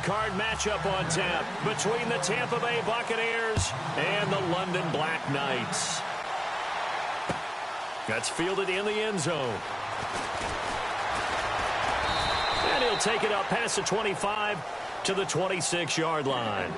card matchup on tap between the Tampa Bay Buccaneers and the London Black Knights. That's fielded in the end zone. And he'll take it up past the 25 to the 26-yard line.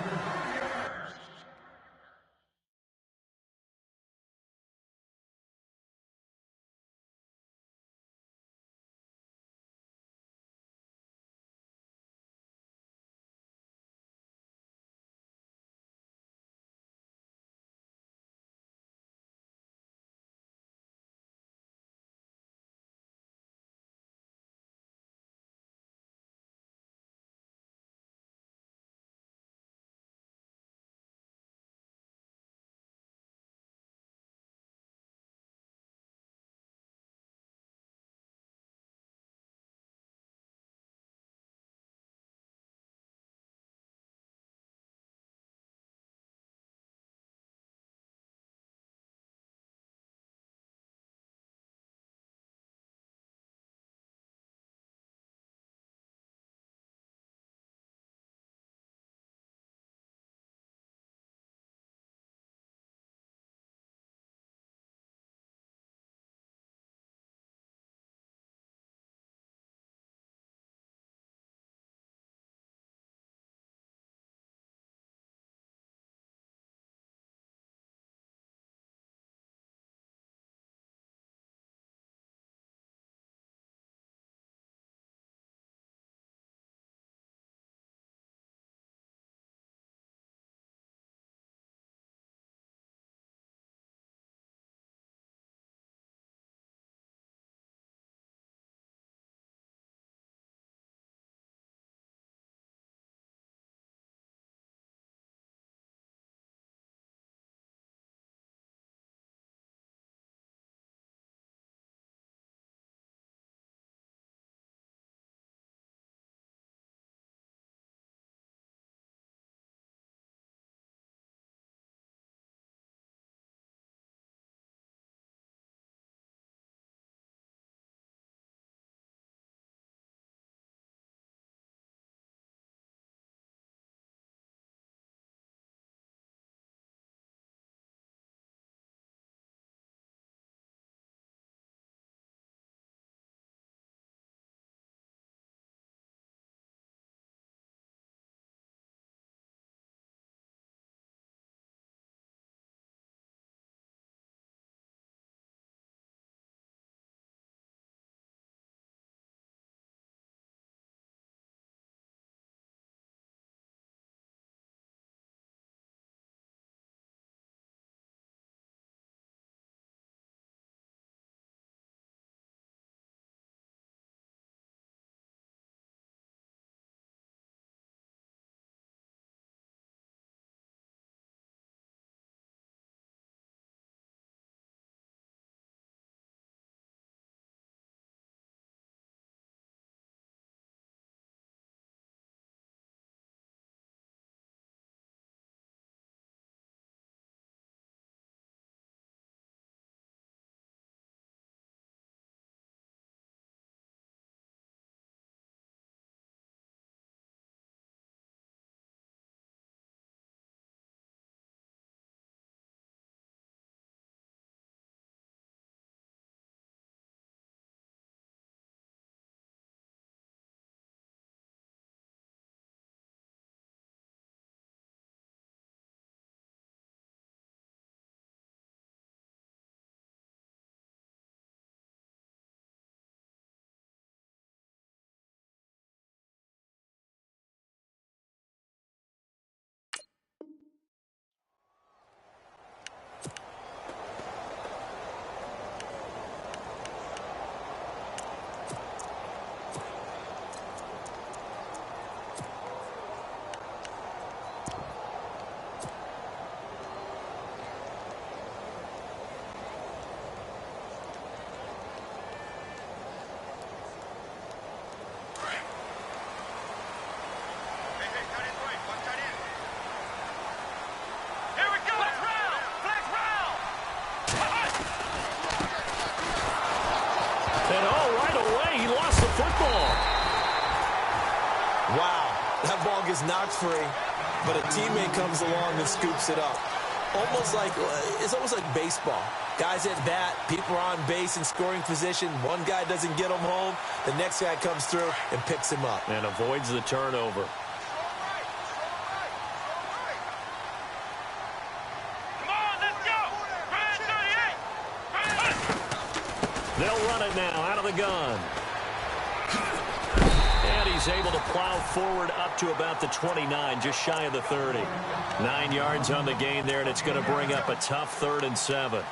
ball gets knocked free, but a teammate comes along and scoops it up. It's almost like baseball. Guys at bat, people are on base in scoring position. One guy doesn't get him home. The next guy comes through and picks him up. And avoids the turnover. They'll run it now out of the gun. And he's able to plow forward up to about the 29, just shy of the 30. 9 yards on the gain there, and it's going to bring up a tough 3rd and 7.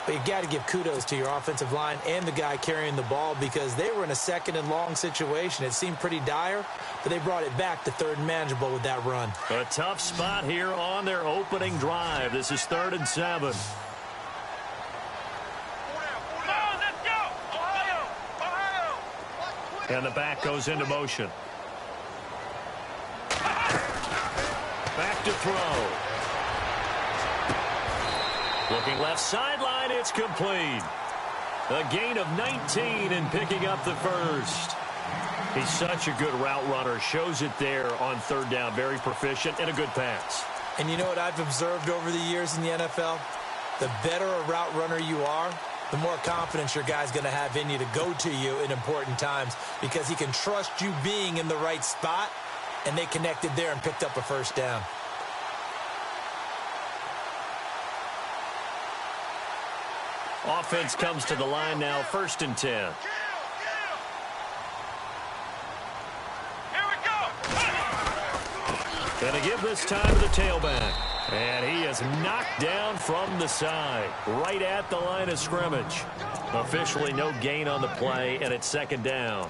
But you got to give kudos to your offensive line and the guy carrying the ball because they were in a 2nd and long situation. It seemed pretty dire, but they brought it back to 3rd and manageable with that run. A tough spot here on their opening drive. This is 3rd and 7. And the back goes into motion. Back to throw. Looking left sideline, it's complete. A gain of 19 and picking up the first. He's such a good route runner. Shows it there on 3rd down. Very proficient and a good pass. And you know what I've observed over the years in the NFL? The better a route runner you are, the more confidence your guy's going to have in you to go to you in important times because he can trust you being in the right spot, and they connected there and picked up a 1st down. Offense comes to the line now, 1st and 10. Here we go. Going to give this time to the tailback. And he is knocked down from the side, right at the line of scrimmage. Officially no gain on the play, and it's 2nd down.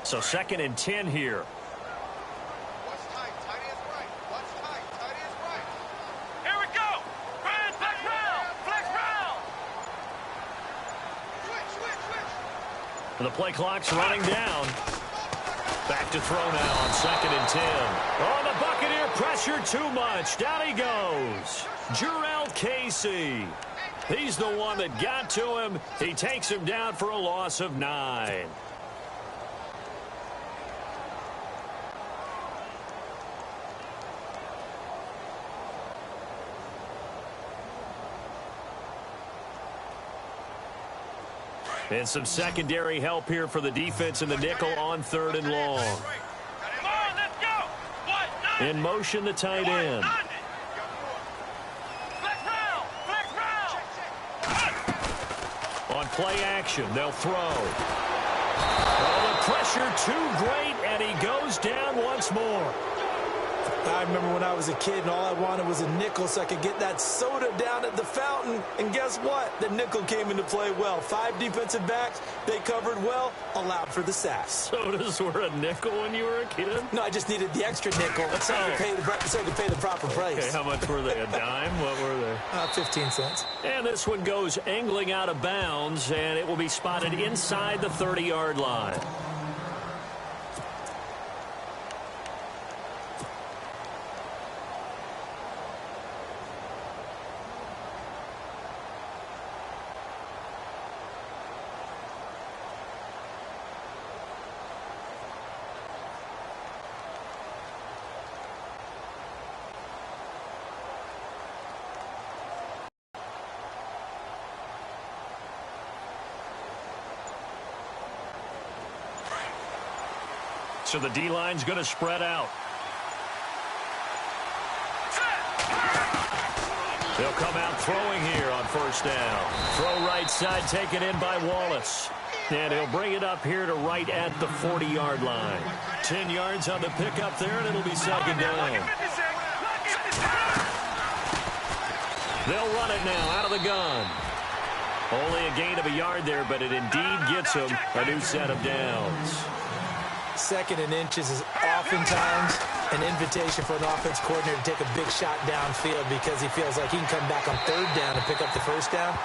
So 2nd and 10 here. Watch tight. Tight is right. Watch tight. Tight is right. Here we go. Flex round. Flex round. Switch. The play clock's running down. Back to throw now on 2nd and 10. Oh, the Buccaneer pressure too much. Down he goes. Jarrell Casey. He's the one that got to him. He takes him down for a loss of 9. And some secondary help here for the defense in the nickel on 3rd and long. Come on, let's go. In motion, the tight end. Flex round. Flex round. On play action, they'll throw. Oh, the pressure too great, and he goes down once more. I remember when I was a kid and all I wanted was a nickel so I could get that soda down at the fountain. And guess what? The nickel came into play well. 5 defensive backs, they covered well, allowed for the sacks. Sodas were a nickel when you were a kid? No, I just needed the extra nickel so I could pay the proper price. Okay, how much were they? A dime? What were they? 15 cents. And this one goes angling out of bounds, and it will be spotted inside the 30-yard line. So the D-line's going to spread out. They'll come out throwing here on 1st down. Throw right side taken in by Wallace. And he'll bring it up here to right at the 40-yard line. 10 yards on the pickup there, and it'll be 2nd down. They'll run it now out of the gun. Only a gain of a yard there, but it indeed gets him a new set of downs. 2nd and inches is oftentimes an invitation for an offense coordinator to take a big shot downfield because he feels like he can come back on third down and pick up the first down.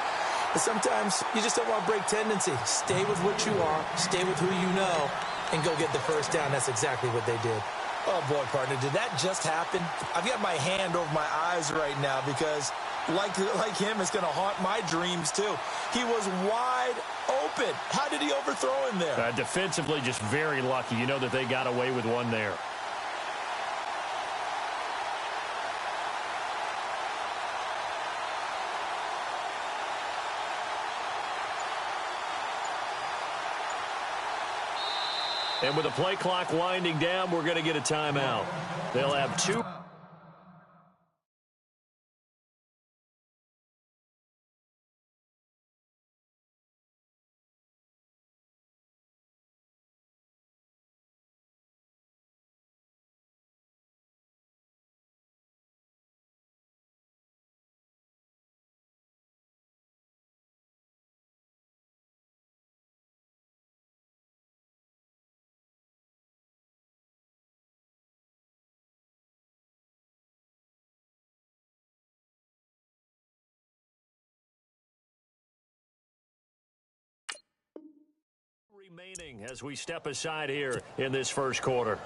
But sometimes you just don't want to break tendency. Stay with what you are, stay with who you know, and go get the first down. That's exactly what they did. Oh, boy, partner, did that just happen? I've got my hand over my eyes right now because, like him, it's going to haunt my dreams, too. He was wide open. How did he overthrow him there? Defensively, just very lucky. You know that they got away with one there. And with the play clock winding down, we're going to get a timeout. They'll have two. Remaining as we step aside here in this first quarter.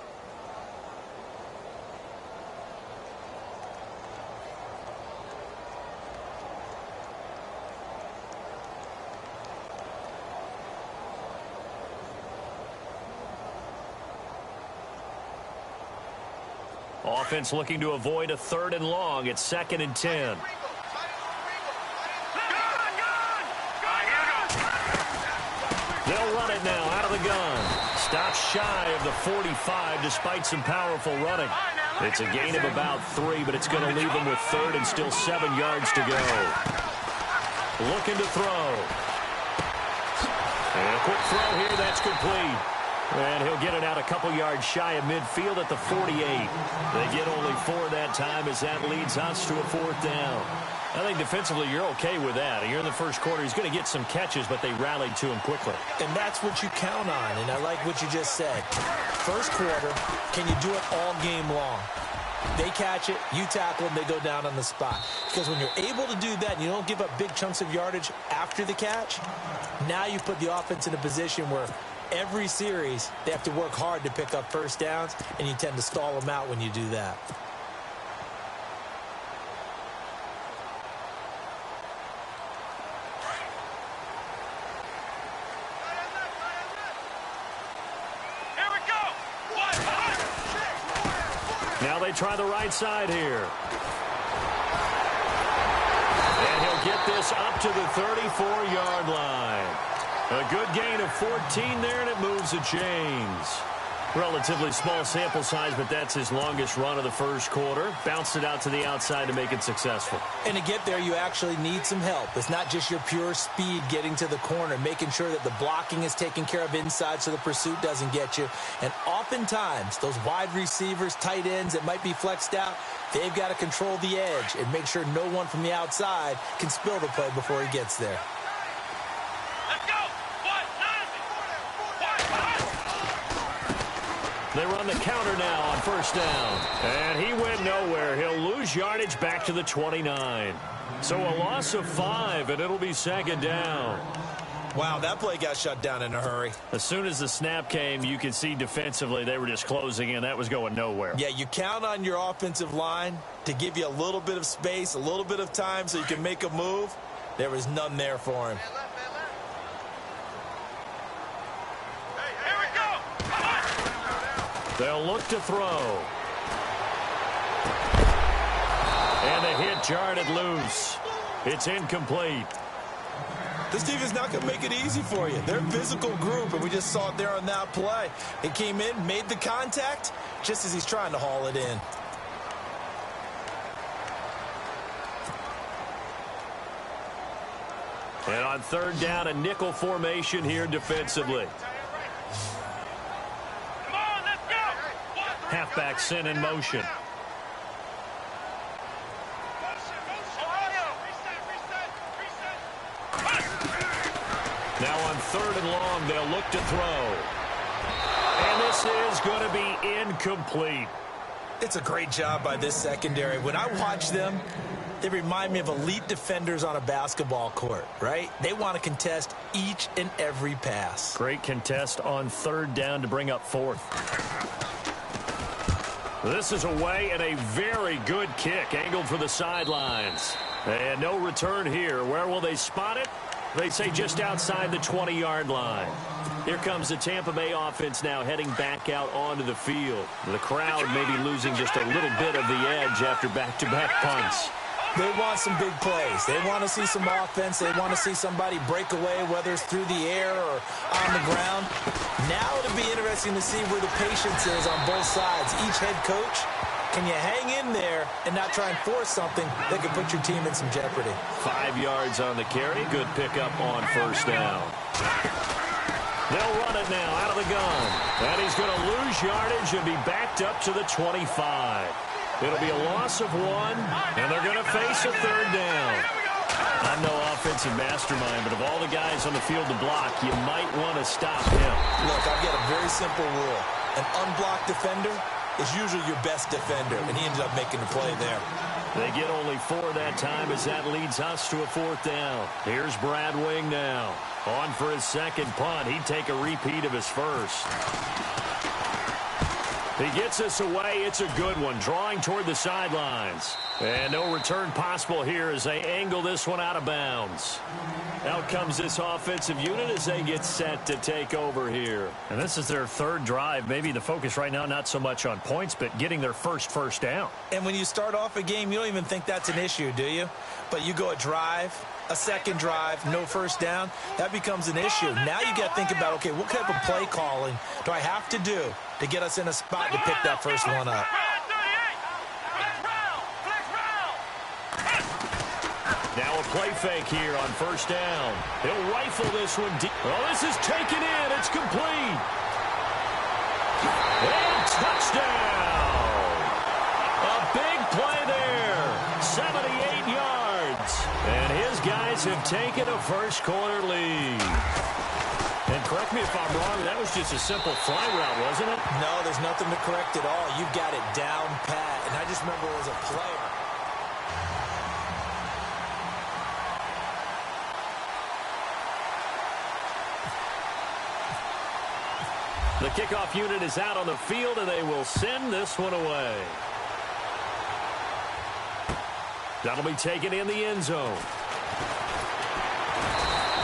Offense looking to avoid a 3rd and long. It's 2nd and 10. They'll run it now out of the gun. Stops shy of the 45 despite some powerful running. It's a gain of about 3, but it's going to leave him with 3rd and still 7 yards to go. Looking to throw. And a quick throw here, that's complete. And he'll get it out a couple yards shy of midfield at the 48. They get only 4 that time as that leads us to a 4th down. I think defensively you're okay with that. Here in the first quarter, he's going to get some catches, but they rallied to him quickly. And that's what you count on, and I like what you just said. First quarter, can you do it all game long? They catch it, you tackle them, they go down on the spot. Because when you're able to do that and you don't give up big chunks of yardage after the catch, now you put the offense in a position where every series they have to work hard to pick up first downs, and you tend to stall them out when you do that. Now they try the right side here. And he'll get this up to the 34-yard line. A good gain of 14 there, and it moves the chains. Relatively small sample size, but that's his longest run of the first quarter. Bounced it out to the outside to make it successful. And to get there, you actually need some help. It's not just your pure speed getting to the corner, making sure that the blocking is taken care of inside so the pursuit doesn't get you. And oftentimes, those wide receivers, tight ends that might be flexed out, they've got to control the edge and make sure no one from the outside can spill the play before he gets there. They run the counter now on first down. And he went nowhere. He'll lose yardage back to the 29. So a loss of 5, and it'll be 2nd down. Wow, that play got shut down in a hurry. As soon as the snap came, you could see defensively they were just closing in. That was going nowhere. Yeah, you count on your offensive line to give you a little bit of space, a little bit of time so you can make a move. There was none there for him. They'll look to throw. And the hit jarred it loose. It's incomplete. This team is not going to make it easy for you. They're a physical group, and we just saw it there on that play. It came in, made the contact, just as he's trying to haul it in. And on 3rd down, a nickel formation here defensively. Halfback sent in motion. Now on 3rd and long, they'll look to throw. And this is going to be incomplete. It's a great job by this secondary. When I watch them, they remind me of elite defenders on a basketball court, right? They want to contest each and every pass. Great contest on third down to bring up fourth. This is away and a very good kick angled for the sidelines. And no return here. Where will they spot it? They say just outside the 20-yard line. Here comes the Tampa Bay offense now heading back out onto the field. The crowd may be losing just a little bit of the edge after back-to-back punts. They want some big plays. They want to see some offense. They want to see somebody break away, whether it's through the air or on the ground. Now it'll be interesting to see where the patience is on both sides. Each head coach, can you hang in there and not try and force something that could put your team in some jeopardy? 5 yards on the carry. Good pickup on first down. They'll run it now out of the gun. And he's going to lose yardage and be backed up to the 25. It'll be a loss of 1, and they're going to face a third down. I'm no offensive mastermind, but of all the guys on the field to block, you might want to stop him. Look, I've got a very simple rule. An unblocked defender is usually your best defender, and he ended up making the play there. They get only 4 that time as that leads us to a fourth down. Here's Brad Wing now. On for his second punt. He'd take a repeat of his first. He gets us away. It's a good one. Drawing toward the sidelines. And no return possible here as they angle this one out of bounds. Out comes this offensive unit as they get set to take over here. And this is their third drive. Maybe the focus right now not so much on points, but getting their first down. And when you start off a game, you don't even think that's an issue, do you? But you go a drive, a second drive, no first down, that becomes an issue. Now you got to think about, okay, what type of play calling do I have to do to get us in a spot to pick that first one up? Now a play fake here on first down. He'll rifle this one deep. Oh, this is taken in. It's complete. And touchdown. A big play there. 78 yards. And his guys have taken a first-quarter lead. And correct me if I'm wrong, that was just a simple fly route, wasn't it? No, there's nothing to correct at all. You've got it down pat. And I just remember as a player, the kickoff unit is out on the field, and they will send this one away. That'll be taken in the end zone.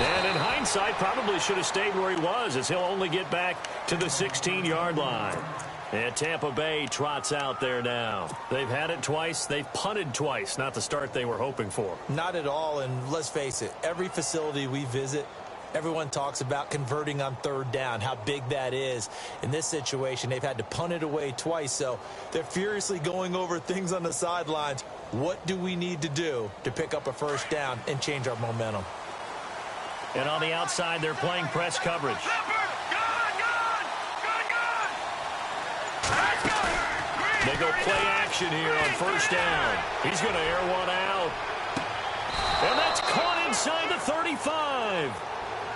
And in hindsight, probably should have stayed where he was, as he'll only get back to the 16-yard line. And Tampa Bay trots out there now. They've had it twice. They've punted twice. Not the start they were hoping for. not at all, and let's face it, every facility we visit, everyone talks about converting on third down, how big that is. In this situation, they've had to punt it away twice, so they're furiously going over things on the sidelines. What do we need to do to pick up a first down and change our momentum? And on the outside, they're playing press coverage. They go play action here on first down. He's going to air one out. And that's caught inside the 35.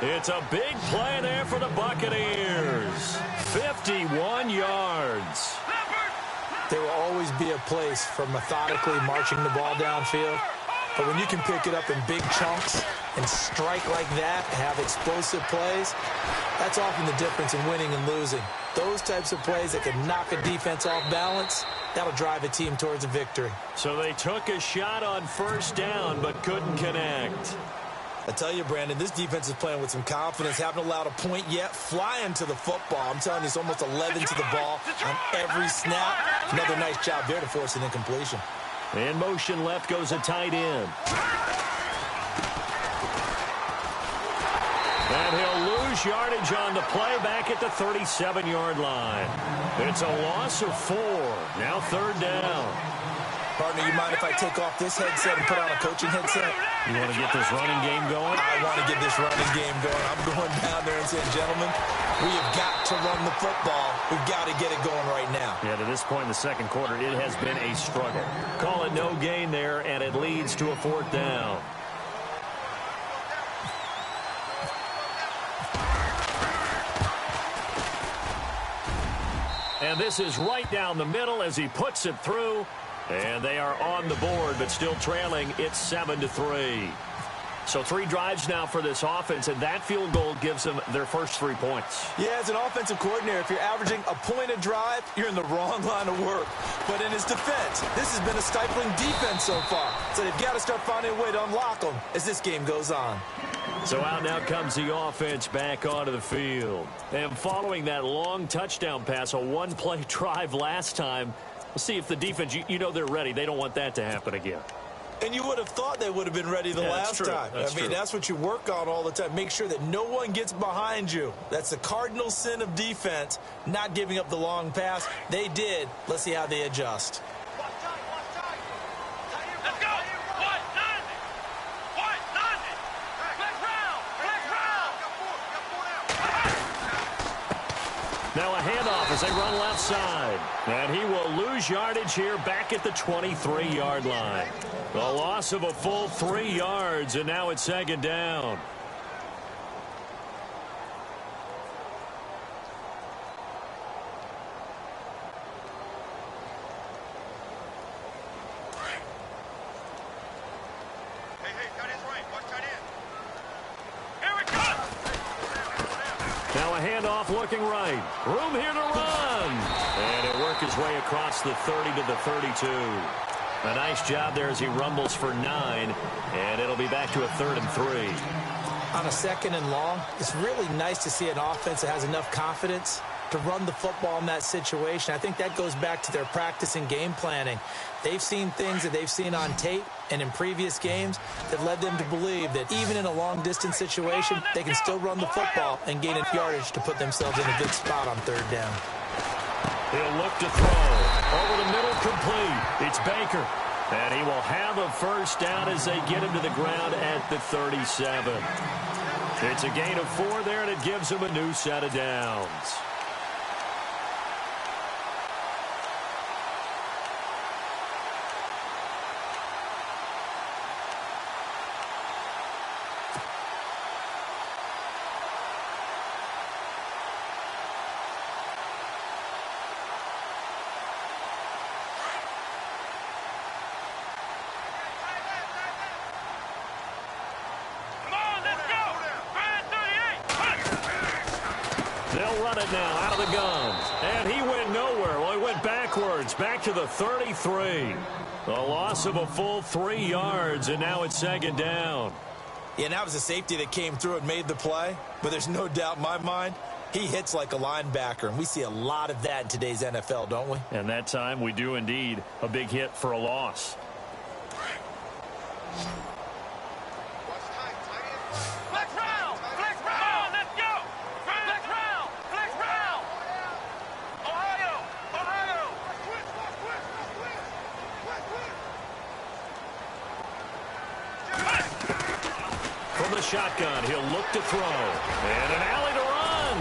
It's a big play there for the Buccaneers. 51 yards. There will always be a place for methodically marching the ball downfield. But when you can pick it up in big chunks and strike like that, have explosive plays, that's often the difference in winning and losing. Those types of plays that can knock a defense off balance, that'll drive a team towards a victory. So they took a shot on first down but couldn't connect. I tell you, Brandon, this defense is playing with some confidence. Haven't allowed a point yet. Flying to the football. I'm telling you, it's almost 11 to the ball on every snap. Another nice job there to force an incompletion. In motion left goes a tight end. And he'll lose yardage on the play back at the 37-yard line. It's a loss of 4. Now third down. Partner, you mind if I take off this headset and put on a coaching headset? You want to get this running game going? I want to get this running game going. I'm going down there and saying, gentlemen, we have got to run the football. We've got to get it going right now. Yeah, to this point in the second quarter, it has been a struggle. Call it no gain there, and it leads to a fourth down. And And this is right down the middle as he puts it through. And they are on the board, but still trailing. It's 7-3. So 3 drives now for this offense, and that field goal gives them their first 3 points. Yeah, as an offensive coordinator, if you're averaging a point a drive, you're in the wrong line of work. But in his defense, this has been a stifling defense so far. So they've got to start finding a way to unlock them as this game goes on. So out now comes the offense back onto the field. And following that long touchdown pass, a one-play drive last time, we'll see if the defense, you know they're ready. They don't want that to happen again. And you would have thought they would have been ready the last time. That's what you work on all the time. Make sure that no one gets behind you. That's the cardinal sin of defense, not giving up the long pass. They did. Let's see how they adjust. Let's go. Now a handoff as they run left side. And he will lose yardage here back at the 23-yard line. The loss of a full 3 yards, and now it's 2nd down. Hey, tight end's right. Watch tight end. Here we go. Now a handoff looking right. Room here to run. And it worked his way across the 30 to the 32. A nice job there as he rumbles for 9. And it'll be back to a 3rd and 3. On a 2nd and long, it's really nice to see an offense that has enough confidence to run the football in that situation. I think that goes back to their practice and game planning. They've seen things that they've seen on tape and in previous games that led them to believe that even in a long-distance situation, they can still run the football and gain enough yardage to put themselves in a good spot on 3rd down. He'll look to throw. Over the middle, complete. It's Baker. And he will have a first down as they get him to the ground at the 37. It's a gain of 4 there, and it gives him a new set of downs. They'll run it now out of the gun. And he went nowhere. Well, he went backwards, back to the 33. The loss of a full 3 yards, and now it's 2nd down. Yeah, and that was a safety that came through and made the play. But there's no doubt in my mind, he hits like a linebacker. And we see a lot of that in today's NFL, don't we? And that time we do indeed. A big hit for a loss. Shotgun, he'll look to throw. And an alley to run.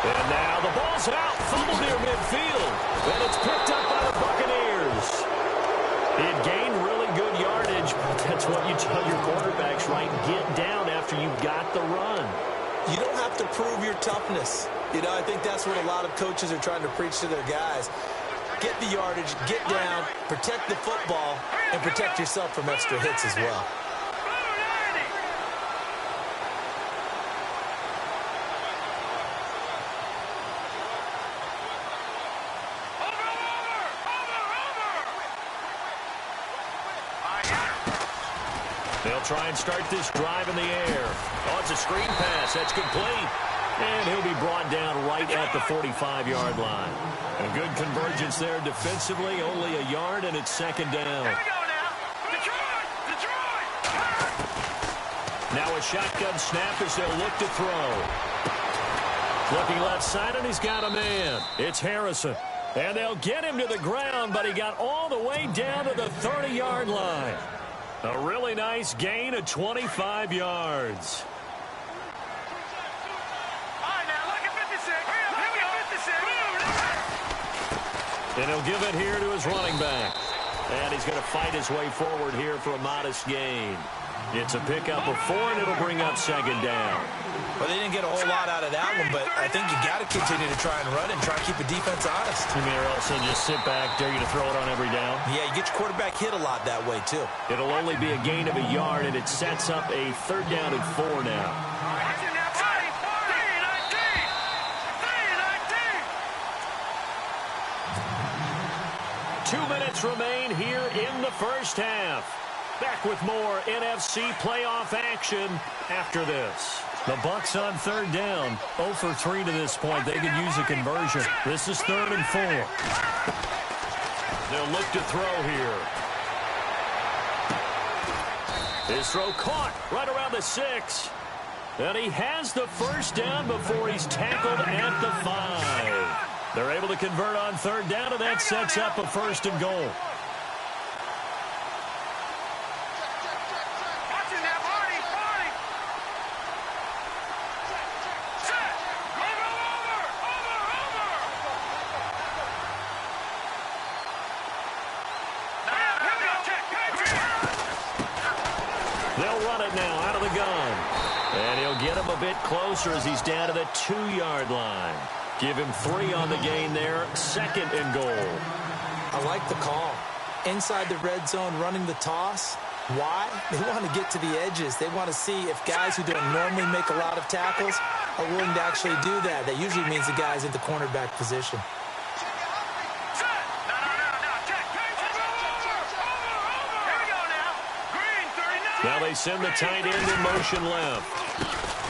And now the ball's out. Fumbled near midfield. And it's picked up by the Buccaneers. It gained really good yardage. That's what you tell your quarterbacks, right? Get down after you've got the run. You don't have to prove your toughness. You know, I think that's what a lot of coaches are trying to preach to their guys. Get the yardage, get down, protect the football, and protect yourself from extra hits as well. They'll try and start this drive in the air. Oh, it's a screen pass. That's complete. And he'll be brought down right at the 45-yard line. A good convergence there defensively. Only a yard, and it's 2nd down. Here we go now. Detroit! Now a shotgun snap as they'll look to throw. Looking left side, and he's got a man. It's Harrison. And they'll get him to the ground, but he got all the way down to the 30-yard line. A really nice gain of 25 yards. All right, now look at 56. Here we go, 56. And he'll give it here to his running back. And he's going to fight his way forward here for a modest gain. It's a pickup of 4, and it'll bring up second down. Well, they didn't get a whole lot out of that one, but I think you got to continue to try and run and try and keep the defense honest. You mean, or else they'll just sit back, dare you to throw it on every down? Yeah, you get your quarterback hit a lot that way, too. It'll only be a gain of a yard, and it sets up a 3rd down and 4 now. 2 minutes remain here in the first half. Back with more NFC playoff action after this. The Bucs on 3rd down. 0 for 3 to this point. They could use a conversion. This is 3rd and 4. They'll look to throw here. His throw caught right around the 6. And he has the 1st down before he's tackled at the 5. They're able to convert on 3rd down, and that sets up a 1st and goal. They'll run it now out of the gun. And he'll get him a bit closer as he's down to the 2-yard line. Give him 3 on the gain there. 2nd and goal. I like the call. Inside the red zone, running the toss. Why? They want to get to the edges. They want to see if guys who don't normally make a lot of tackles are willing to actually do that. That usually means the guy's in the cornerback position. Now they send the tight end in motion left.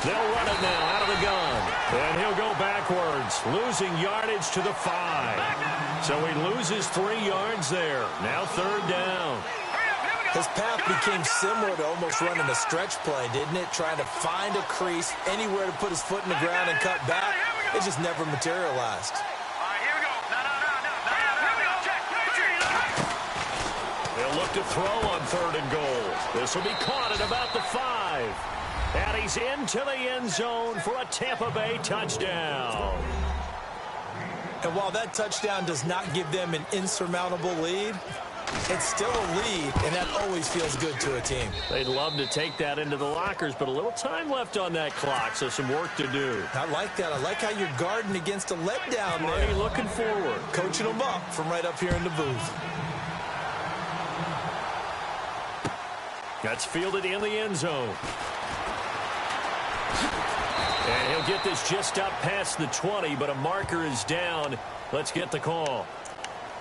They'll run it now out of the gun. And he'll go backwards, losing yardage to the 5. So he loses 3 yards there. Now 3rd down. His path became similar to almost running a stretch play, didn't it? Trying to find a crease, anywhere to put his foot in the ground and cut back. It just never materialized. They'll look to throw on 3rd and goal. This will be caught at about the 5. And he's into the end zone for a Tampa Bay touchdown. And while that touchdown does not give them an insurmountable lead, it's still a lead, and that always feels good to a team. They'd love to take that into the lockers, but a little time left on that clock, so some work to do. I like that. I like how you're guarding against a letdown there. Marty looking forward. Coaching them up from right up here in the booth. That's fielded in the end zone. And he'll get this just up past the 20, but a marker is down. Let's get the call.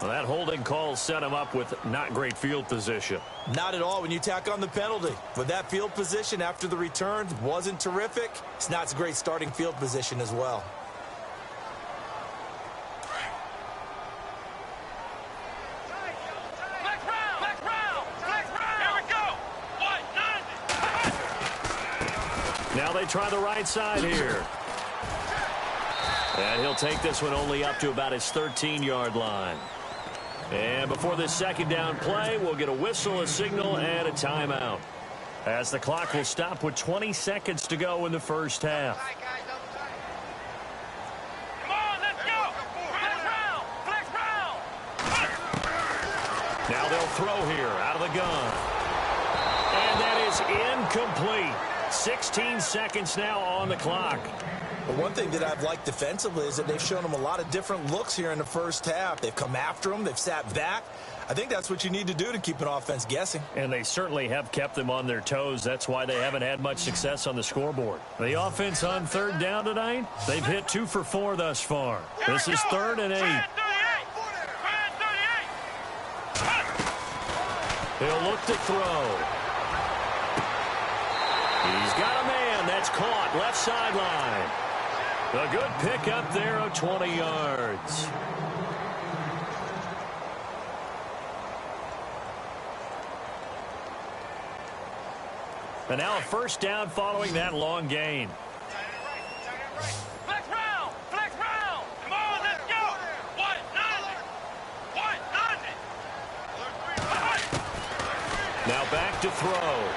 Well, that holding call set him up with not great field position. Not at all when you tack on the penalty. But that field position after the return wasn't terrific. It's not a great starting field position as well. Now they try the right side here. And he'll take this one only up to about his 13-yard line. And before this 2nd down play, we'll get a whistle, a signal, and a timeout. As the clock will stop with 20 seconds to go in the first half. Come on, let's go! Flex round! Now they'll throw here out of the gun. And that is incomplete. 16 seconds now on the clock. But one thing that I've liked defensively is that they've shown them a lot of different looks here in the first half. They've come after them. They've sat back. I think that's what you need to do to keep an offense guessing. And they certainly have kept them on their toes. That's why they haven't had much success on the scoreboard. The offense on 3rd down tonight, they've hit 2 for 4 thus far. This is 3rd and 8. He'll look to throw. He's got a man. That's caught left sideline. A good pickup there of 20 yards. And now a 1st down following that long gain. Flex round! Flex round! Come on, let's go! What? Nothing! What? Nothing! Now back to throw.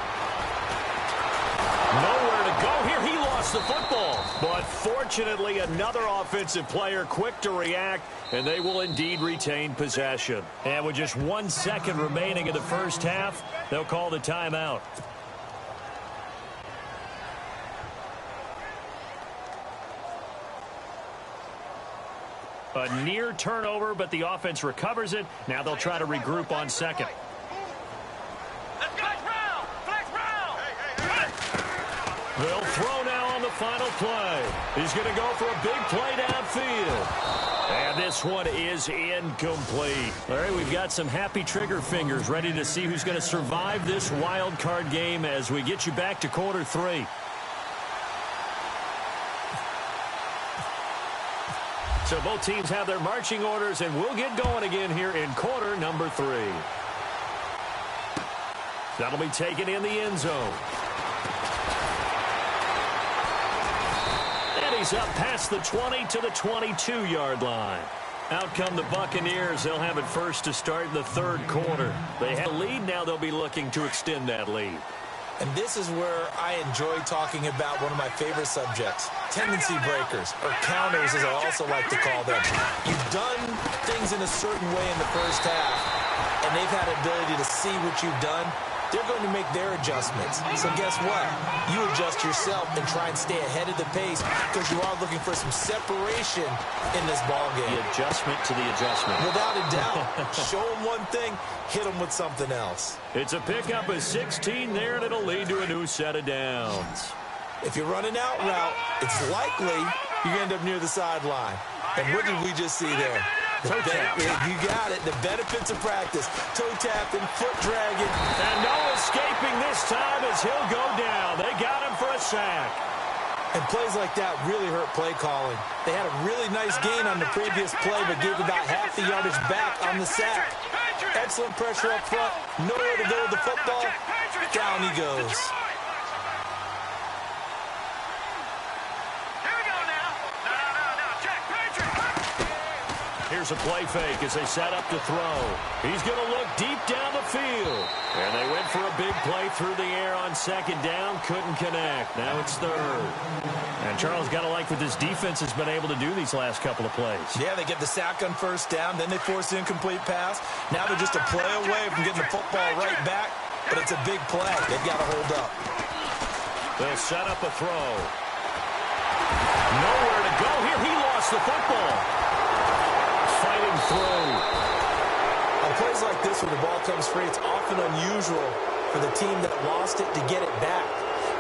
Nowhere to go here. He lost the football. But fortunately, another offensive player quick to react, and they will indeed retain possession. And with just 1 second remaining in the first half, they'll call the timeout. A near turnover, but the offense recovers it. Now they'll try to regroup on second. They'll throw now on the final play. He's going to go for a big play downfield. And this one is incomplete. Larry, we've got some happy trigger fingers ready to see who's going to survive this wild card game as we get you back to quarter three. So both teams have their marching orders, and we'll get going again here in quarter number three. That'll be taken in the end zone. And he's up past the 20 to the 22-yard line. Out come the Buccaneers. They'll have it first to start the third quarter. They have a lead. Now they'll be looking to extend that lead. And this is where I enjoy talking about one of my favorite subjects, tendency breakers, or counters as I also like to call them. You've done things in a certain way in the first half, and they've had the ability to see what you've done. They're going to make their adjustments. So guess what? You adjust yourself and try and stay ahead of the pace because you are looking for some separation in this ballgame. The adjustment to the adjustment. Without a doubt. Show them one thing, hit them with something else. It's a pickup of 16 there, and it'll lead to a new set of downs. If you're running out route, it's likely you end up near the sideline. And what did we just see there? Toe tap. You got it. The benefits of practice. Toe tapping, foot dragging. And no escaping this time as he'll go down. They got him for a sack. And plays like that really hurt play calling. They had a really nice gain on the previous play, but gave about half the yardage back on the sack. Excellent pressure up front. Nowhere to go with the football. Down he goes. Here's a play fake as they set up to throw. He's going to look deep down the field. And they went for a big play through the air on second down. Couldn't connect. Now it's third. And Charles got to like what this defense has been able to do these last couple of plays. Yeah, they get the sack on first down. Then they force the incomplete pass. Now they're just a play away from getting the football right back. But it's a big play. They've got to hold up. They'll set up a throw. Nowhere to go here. He lost the football. Fighting through. On plays like this where the ball comes free, it's often unusual for the team that lost it to get it back.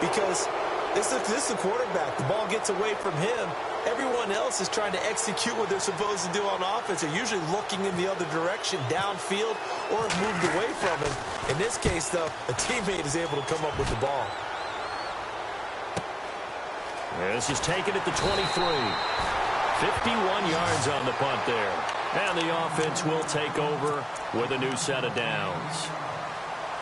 Because this is the quarterback. The ball gets away from him. Everyone else is trying to execute what they're supposed to do on offense. They're usually looking in the other direction, downfield, or have moved away from him. In this case, though, a teammate is able to come up with the ball. This is taken at the 23. 51 yards on the punt there. And the offense will take over with a new set of downs.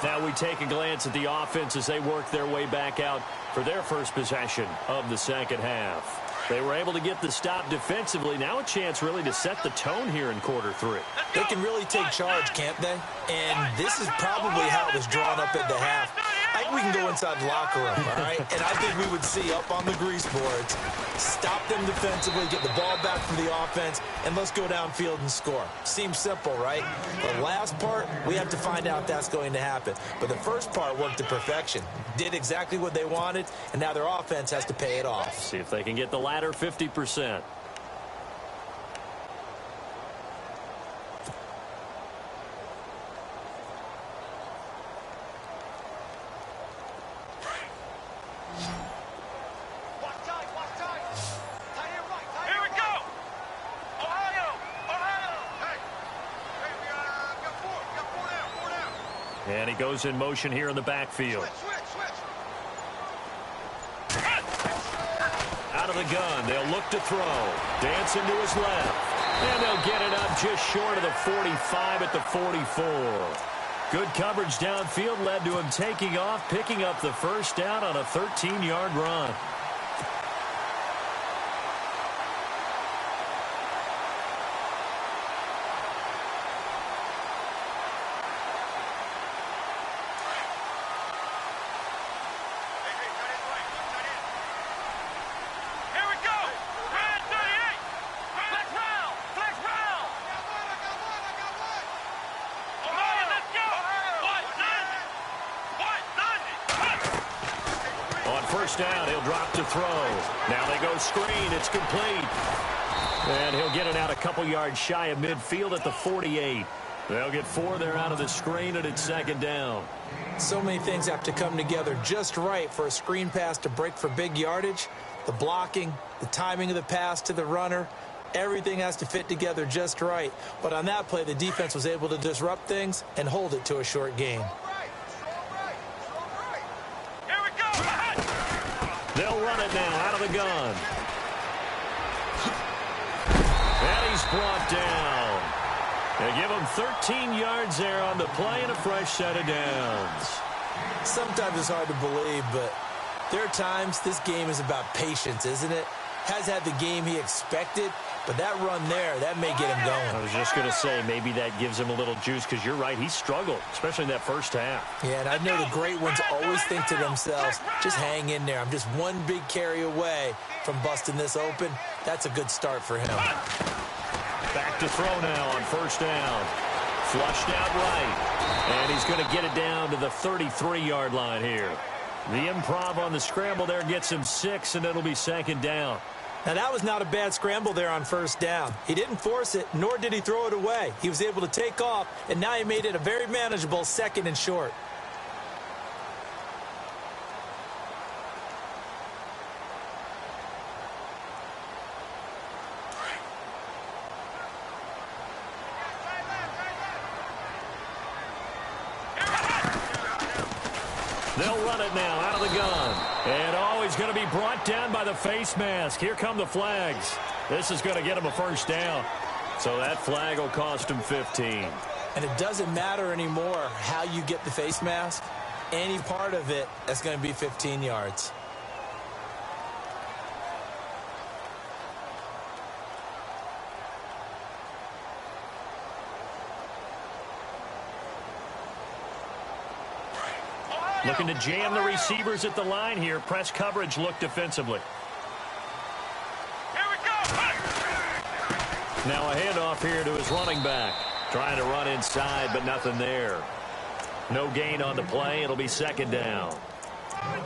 Now we take a glance at the offense as they work their way back out for their first possession of the second half. They were able to get the stop defensively. Now a chance really to set the tone here in quarter three. They can really take charge, can't they? And this is probably how it was drawn up at the half. I think we can go inside the locker room, all right? And I think we would see up on the grease boards, stop them defensively, get the ball back from the offense, and let's go downfield and score. Seems simple, right? The last part, we have to find out if that's going to happen. But the first part worked to perfection. Did exactly what they wanted, and now their offense has to pay it off. See if they can get the latter 50%. And he goes in motion here in the backfield. Out of the gun, they'll look to throw. Dancing to his left. And they'll get it up just short of the 45 at the 44. Good coverage downfield led to him taking off, picking up the first down on a 13-yard run. first down. He'll drop to throw. Now they go screen. It's complete. And he'll get it out a couple yards shy of midfield at the 48. They'll get 4 there out of the screen, and it's second down. So many things have to come together just right for a screen pass to break for big yardage. The blocking, the timing of the pass to the runner, everything has to fit together just right. But on that play, the defense was able to disrupt things and hold it to a short gain. Here we go. They'll run it now out of the gun. And he's brought down. They give him 13 yards there on the play and a fresh set of downs. Sometimes it's hard to believe, but there are times this game is about patience, isn't it? Has had the game he expected, but that run there, that may get him going. I was just going to say, maybe that gives him a little juice, because you're right, he struggled, especially in that first half. Yeah, and I know the great ones always think to themselves, just hang in there. I'm just one big carry away from busting this open. That's a good start for him. Back to throw now on first down. Flushed out right. And he's going to get it down to the 33-yard line here. The improv on the scramble there gets him 6, and it'll be second down. Now, that was not a bad scramble there on first down. He didn't force it, nor did he throw it away. He was able to take off, and now he made it a very manageable second and short. They'll run it now out of the gun. And he's going to be brought down by the face mask. Here come the flags. This is going to get him a first down. So that flag will cost him 15. And it doesn't matter anymore how you get the face mask. Any part of it, that's going to be 15 yards. Looking to jam the receivers at the line here. Press coverage look defensively. Here we go. Now a handoff here to his running back. Trying to run inside, but nothing there. No gain on the play. It'll be second down.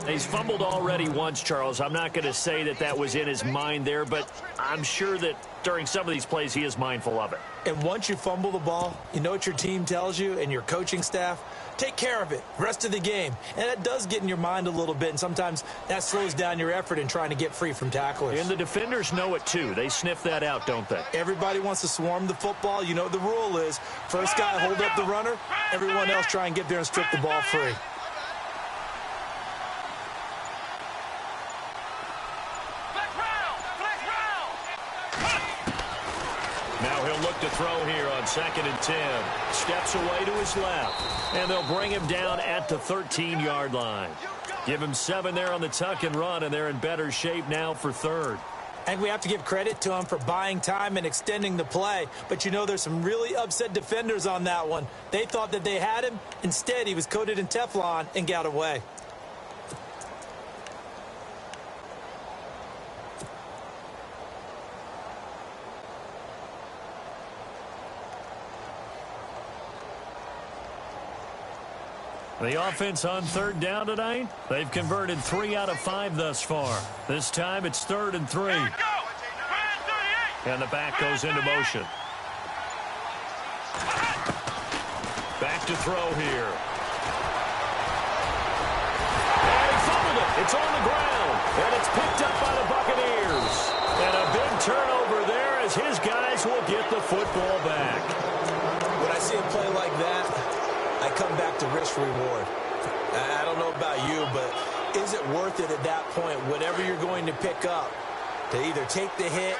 He's fumbled already once, Charles. I'm not going to say that that was in his mind there, but I'm sure that during some of these plays he is mindful of it. And once you fumble the ball, you know what your team tells you and your coaching staff? Take care of it. Rest of the game. And that does get in your mind a little bit, and sometimes that slows down your effort in trying to get free from tacklers. And the defenders know it too. They sniff that out, don't they? Everybody wants to swarm the football. You know what the rule is. First guy hold up the runner. Everyone else try and get there and strip the ball free. Now he'll look to throw here on 2nd and 10. Steps away to his left. And they'll bring him down at the 13-yard line. Give him 7 there on the tuck and run, and they're in better shape now for third. And we have to give credit to him for buying time and extending the play. But you know there's some really upset defenders on that one. They thought that they had him. Instead, he was coated in Teflon and got away. The offense on third down tonight, they've converted 3 out of 5 thus far. This time it's 3rd and 3. And the back goes into motion. Back to throw here. And he fumbled it. It's on the ground. And it's picked up by the Buccaneers. And a big turnover there as his guys will get the football back. When I see a play like that, I come back to risk-reward. I don't know about you, but is it worth it at that point, whatever you're going to pick up, to either take the hit,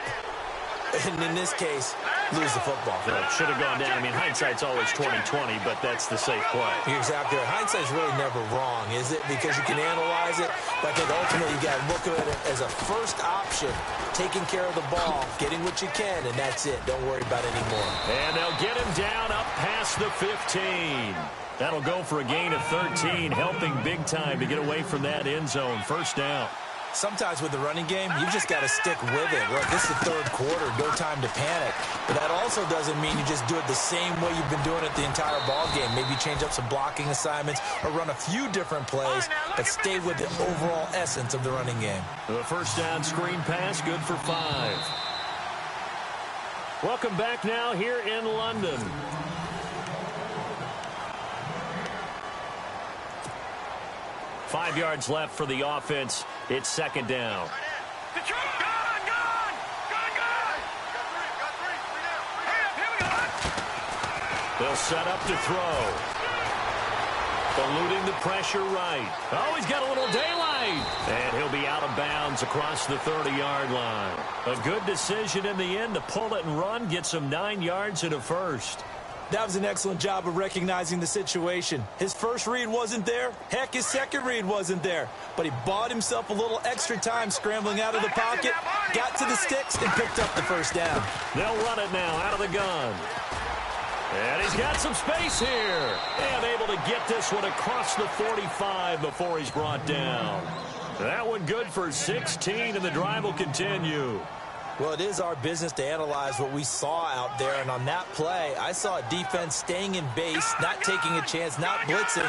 and in this case, lose the football? Well, should have gone down. I mean, hindsight's always 20/20, but that's the safe play. You're exactly right. Hindsight's really never wrong, is it? Because you can analyze it, but I think ultimately you got to look at it as a first option, taking care of the ball, getting what you can, and that's it. Don't worry about it anymore. And they'll get him down up past the 15. That'll go for a gain of 13, helping big time to get away from that end zone. First down. Sometimes with the running game, you've just got to stick with it. Look, this is the third quarter, no time to panic. But that also doesn't mean you just do it the same way you've been doing it the entire ball game. Maybe change up some blocking assignments or run a few different plays, but stay with the overall essence of the running game. The first down screen pass, good for 5. Welcome back now here in London. Five yards left for the offense. It's second down. They'll set up to throw. Eluding the pressure right. Oh, he's got a little daylight. And he'll be out of bounds across the 30-yard line. A good decision in the end to pull it and run, get some 9 yards and a first. That was an excellent job of recognizing the situation. His first read wasn't there. Heck, his second read wasn't there. But he bought himself a little extra time scrambling out of the pocket, got to the sticks, and picked up the first down. They'll run it now out of the gun. And he's got some space here. And able to get this one across the 45 before he's brought down. That one good for 16, and the drive will continue. Well, it is our business to analyze what we saw out there. And on that play, I saw a defense staying in base, not taking a chance, not blitzing,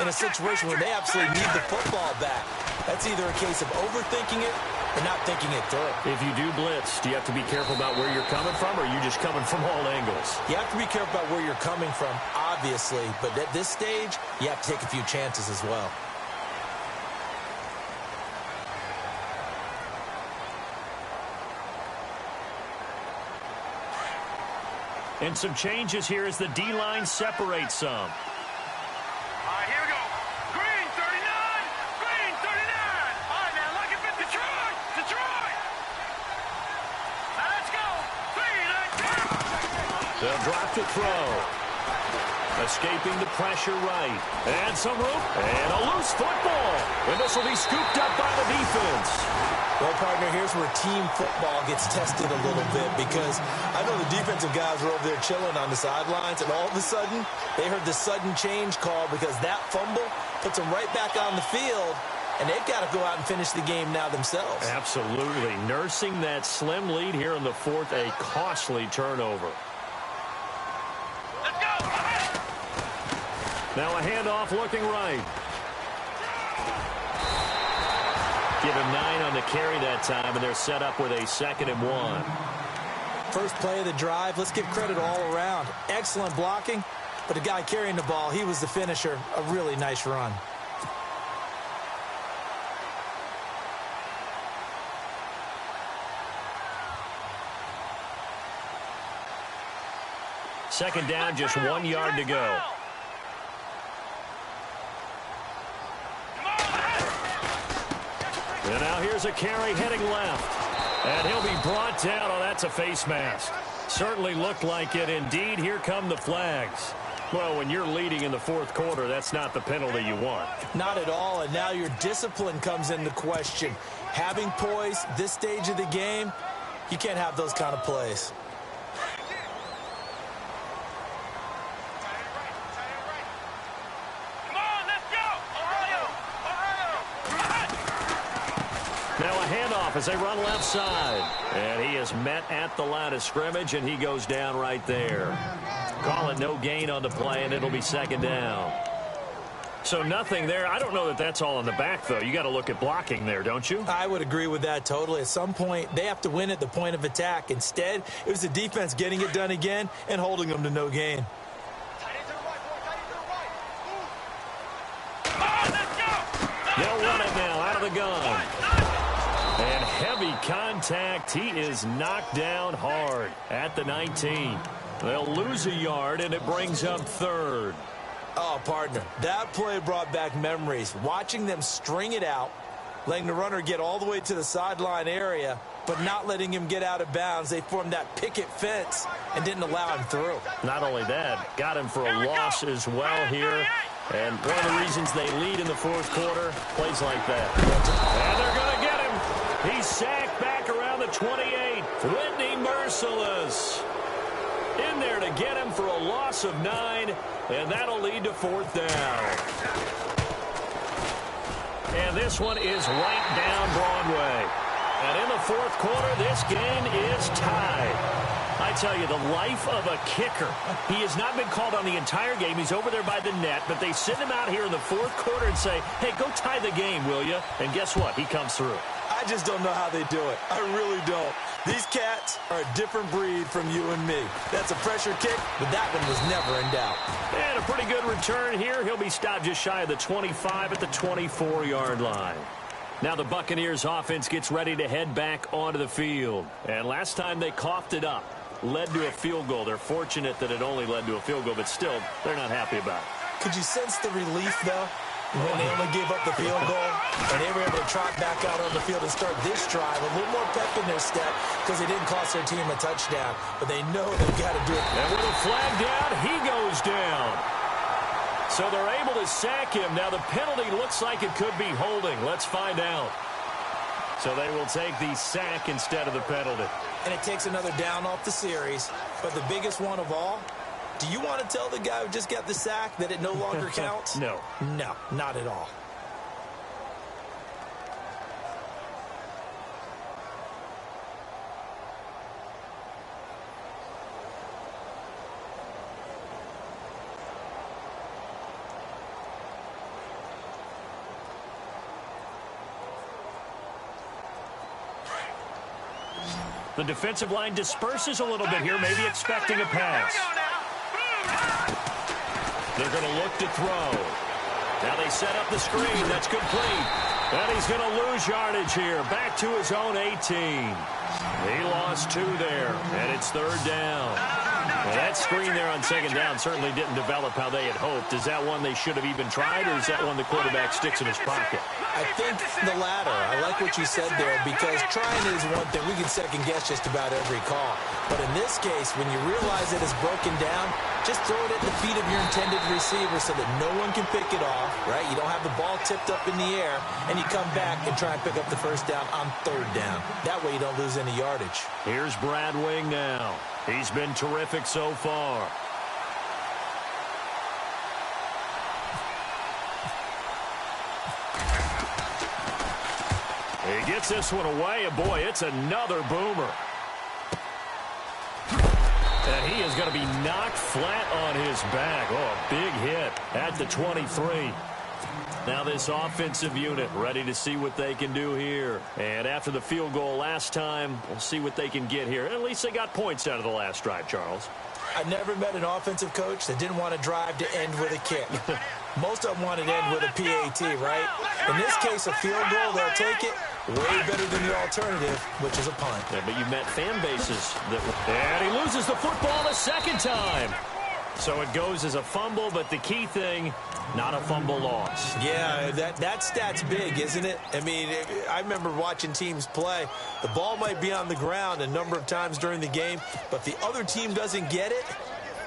in a situation where they absolutely need the football back. That's either a case of overthinking it or not thinking it through. If you do blitz, do you have to be careful about where you're coming from, or are you just coming from all angles? You have to be careful about where you're coming from, obviously. But at this stage, you have to take a few chances as well. And some changes here as the D-line separates some. All right, here we go. Green, 39. Green, 39. All right, now look at Detroit. Detroit. Now let's go. 3, 9, 10. They'll drop to throw. Escaping the pressure right. And some room. And a loose football. And this will be scooped up by the defense. Well, partner, here's where team football gets tested a little bit, because I know the defensive guys were over there chilling on the sidelines, and all of a sudden, they heard the sudden change call because that fumble puts them right back on the field, and they've got to go out and finish the game now themselves. Absolutely. Nursing that slim lead here in the fourth, a costly turnover. Let's go. Now a handoff looking right. Give him 9 on the carry that time, and they're set up with a 2nd and 1. First play of the drive, let's give credit all around. Excellent blocking, but the guy carrying the ball, he was the finisher. A really nice run. Second down, just 1 yard to go. And now here's a carry heading left. And he'll be brought down. Oh, that's a face mask. Certainly looked like it. Indeed, here come the flags. Well, when you're leading in the fourth quarter, that's not the penalty you want. Not at all, and now your discipline comes into question. Having poise this stage of the game, you can't have those kind of plays. Now a handoff as they run left side. And he is met at the line of scrimmage, and he goes down right there. Call it no gain on the play, and it'll be second down. So nothing there. I don't know that that's all in the back, though. You got to look at blocking there, don't you? I would agree with that totally. At some point, they have to win at the point of attack. Instead, it was the defense getting it done again and holding them to no gain. They'll run it now out of the gun. And heavy contact. He is knocked down hard at the 19. They'll lose a yard, and it brings up third. Oh, partner, that play brought back memories. Watching them string it out, letting the runner get all the way to the sideline area, but not letting him get out of bounds. They formed that picket fence and didn't allow him through. Not only that, got him for a loss as well here. And one of the reasons they lead in the fourth quarter, plays like that. And they're going to get him. He's sacked back around the 28. Whitney Merciless in there to get him for a loss of 9, and that'll lead to fourth down. And this one is right down Broadway. And in the fourth quarter, this game is tied. I tell you, the life of a kicker. He has not been called on the entire game. He's over there by the net, but they send him out here in the fourth quarter and say, hey, go tie the game, will you? And guess what? He comes through. I just don't know how they do it. I really don't. These cats are a different breed from you and me. That's a pressure kick, but that one was never in doubt. And a pretty good return here. He'll be stopped just shy of the 25 at the 24-yard line. Now the Buccaneers offense gets ready to head back onto the field. And last time they coughed it up, led to a field goal. They're fortunate that it only led to a field goal, but still, they're not happy about it. Could you sense the relief, though, when they only gave up the field goal and they were able to trot back out on the field and start this drive? A little more pep in their step because they didn't cost their team a touchdown, but they know they've got to do it. And with a flag down, he goes down. So they're able to sack him. Now the penalty looks like it could be holding. Let's find out. So they will take the sack instead of the penalty. And it takes another down off the series. But the biggest one of all, do you want to tell the guy who just got the sack that it no longer counts? No. No, not at all. The defensive line disperses a little bit here, maybe expecting a pass. They're going to look to throw. Now they set up the screen. That's complete. And he's going to lose yardage here. Back to his own 18. He lost 2 there, and it's third down. Well, that screen there on second down certainly didn't develop how they had hoped. Is that one they should have even tried, or is that one the quarterback sticks in his pocket? I think the latter. I like what you said there, because trying is one thing. We can second-guess just about every call. But in this case, when you realize that it's broken down, just throw it at the feet of your intended receiver so that no one can pick it off, right? You don't have the ball tipped up in the air, and you come back and try and pick up the first down on third down. That way you don't lose any yardage. Here's Brad Wing now. He's been terrific so far. He gets this one away, and boy, it's another boomer. And he is going to be knocked flat on his back. Oh, a big hit at the 23. Now this offensive unit ready to see what they can do here. And after the field goal last time, we'll see what they can get here. At least they got points out of the last drive, Charles. I never met an offensive coach that didn't want to drive to end with a kick. Most of them want to end with a PAT, right? In this case, a field goal, they'll take it. Way better than the alternative, which is a punt. Yeah, but you met fan bases that... And he loses the football a second time. So it goes as a fumble, but the key thing, not a fumble loss. Yeah, that stat's big, isn't it? I mean, I remember watching teams play. The ball might be on the ground a number of times during the game, but the other team doesn't get it.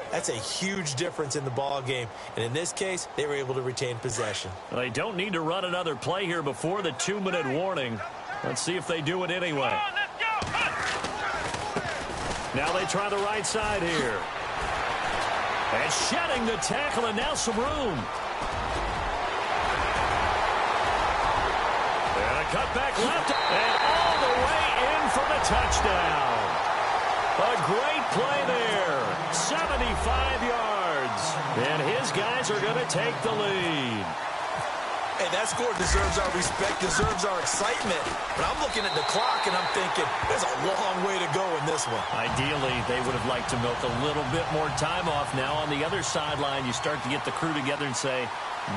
That's a huge difference in the ball game. And in this case, they were able to retain possession. Well, they don't need to run another play here before the 2-minute warning. Let's see if they do it anyway. Now they try the right side here. And shedding the tackle, and now some room. And a cutback left, and all the way in for the touchdown. A great play there. 75 yards. And his guys are going to take the lead. Hey, that score deserves our respect, deserves our excitement. But I'm looking at the clock, and I'm thinking, there's a long way to go in this one. Ideally, they would have liked to milk a little bit more time off. Now on the other sideline, you start to get the crew together and say,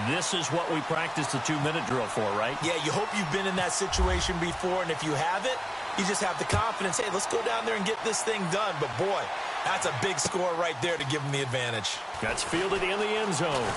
this is what we practiced the 2-minute drill for, right? Yeah, you hope you've been in that situation before, and if you haven't, you just have the confidence, hey, let's go down there and get this thing done. But, boy, that's a big score right there to give them the advantage. That's fielded in the end zone.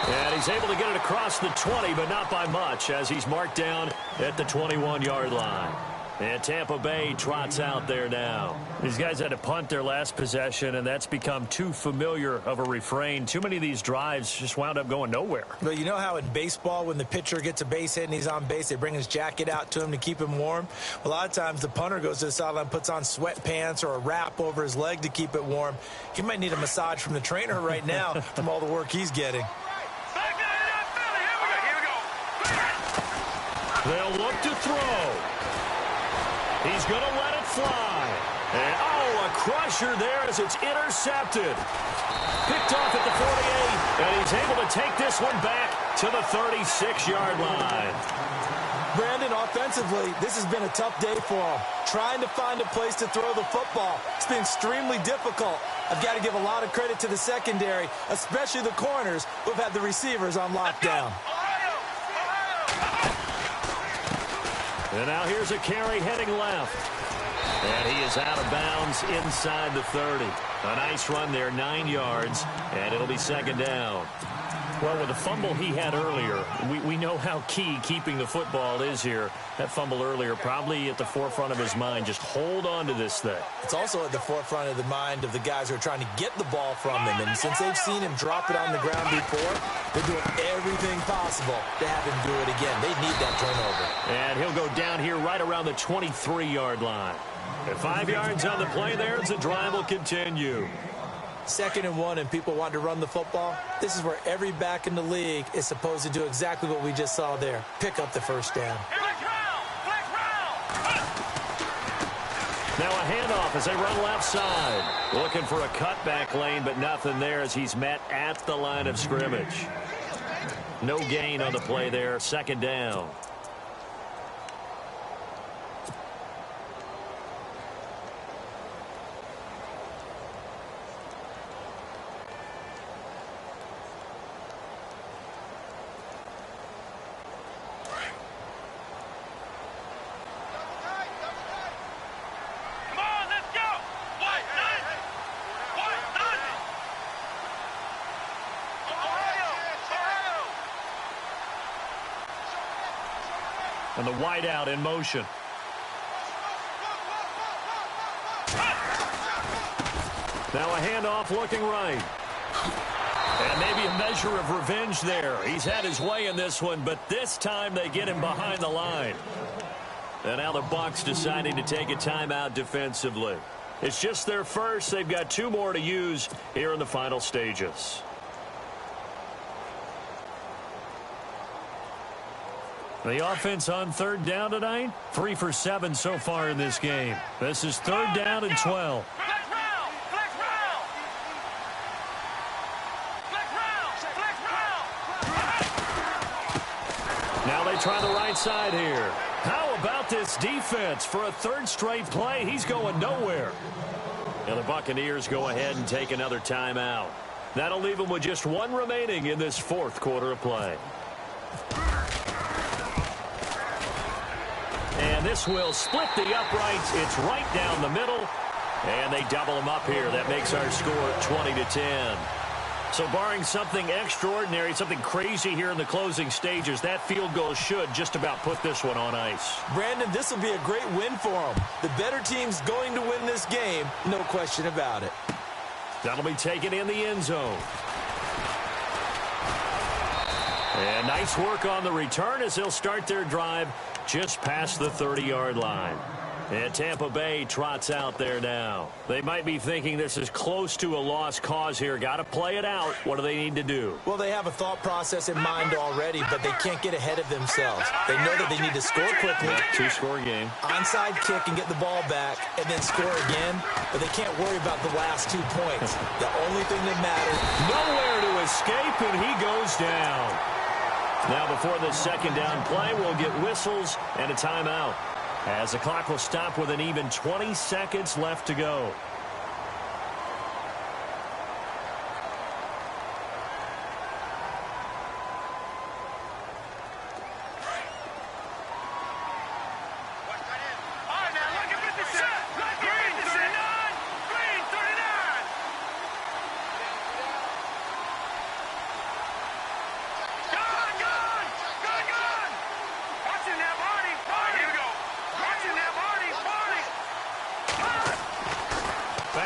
And he's able to get it across the 20, but not by much, as he's marked down at the 21-yard line. And Tampa Bay trots out there now. These guys had to punt their last possession, and that's become too familiar of a refrain. Too many of these drives just wound up going nowhere. Well, you know how in baseball, when the pitcher gets a base hit and he's on base, they bring his jacket out to him to keep him warm? A lot of times the punter goes to the sideline, puts on sweatpants or a wrap over his leg to keep it warm. He might need a massage from the trainer right now from all the work he's getting. They'll look to throw. He's going to let it fly. And, a crusher there as it's intercepted. Picked off at the 48, and he's able to take this one back to the 36-yard line. Brandon, offensively, this has been a tough day for him. Trying to find a place to throw the football. It's been extremely difficult. I've got to give a lot of credit to the secondary, especially the corners who have had the receivers on lockdown. And now here's a carry heading left. And he is out of bounds inside the 30. A nice run there, 9 yards, and it'll be second down. Well, with the fumble he had earlier, we know how key keeping the football is here. That fumble earlier probably at the forefront of his mind. Just hold on to this thing. It's also at the forefront of the mind of the guys who are trying to get the ball from him. And since they've seen him drop it on the ground before, they're doing everything possible to have him do it again. They need that turnover. And he'll go down here right around the 23-yard line. At 5 yards on the play there, the drive will continue. 2nd and 1, and people want to run the football. This is where every back in the league is supposed to do exactly what we just saw there. Pick up the first down. Now a handoff as they run left side. Looking for a cutback lane, but nothing there as he's met at the line of scrimmage. No gain on the play there. Second down. And the wideout in motion. Now a handoff looking right. And maybe a measure of revenge there. He's had his way in this one, but this time they get him behind the line. And now the Bucs deciding to take a timeout defensively. It's just their first. They've got 2 more to use here in the final stages. The offense on 3rd down tonight, 3 for 7 so far in this game. This is 3rd down and 12. Now they try the right side here. How about this defense for a 3rd straight play? He's going nowhere. And the Buccaneers go ahead and take another timeout. That'll leave them with just 1 remaining in this 4th quarter of play. And this will split the uprights. It's right down the middle. And they double them up here. That makes our score 20-10. So barring something extraordinary, something crazy here in the closing stages, that field goal should just about put this one on ice. Brandon, this will be a great win for them. The better team's going to win this game, no question about it. That'll be taken in the end zone. And nice work on the return as they'll start their drive just past the 30-yard line. And Tampa Bay trots out there now. They might be thinking this is close to a lost cause here. Got to play it out. What do they need to do? Well, they have a thought process in mind already, but they can't get ahead of themselves. They know that they need to score quickly. 2-score game. Onside kick and get the ball back and then score again, but they can't worry about the last 2 points. The only thing that matters. Nowhere to escape, and he goes down. Now before the 2nd down play, we'll get whistles and a timeout, as the clock will stop with an even 20 seconds left to go.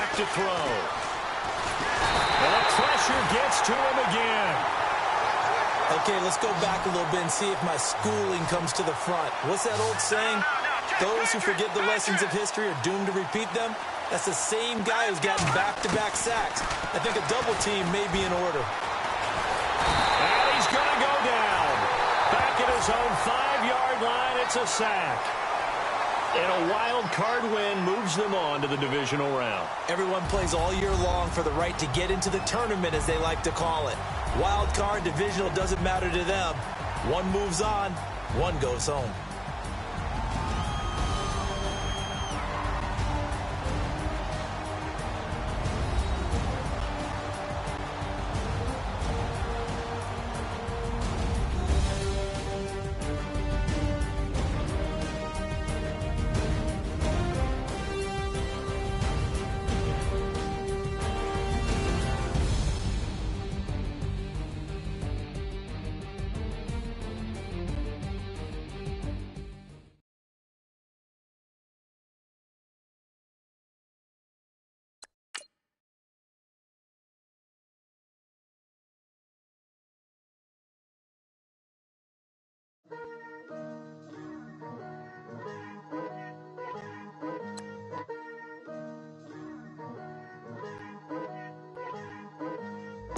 To throw. And the pressure gets to him again. Okay, let's go back a little bit and see if my schooling comes to the front. What's that old saying? Those who forget the lessons of history are doomed to repeat them. That's the same guy who's gotten back-to-back sacks. I think a double team may be in order. And he's going to go down. Back at his own 5-yard line, gets a sack. And a wild card win moves them on to the divisional round. Everyone plays all year long for the right to get into the tournament, as they like to call it. Wild card, divisional, doesn't matter to them. One moves on, one goes home.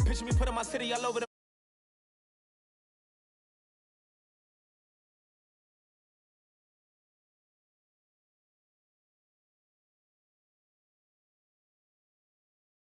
Picture me putting my city all over the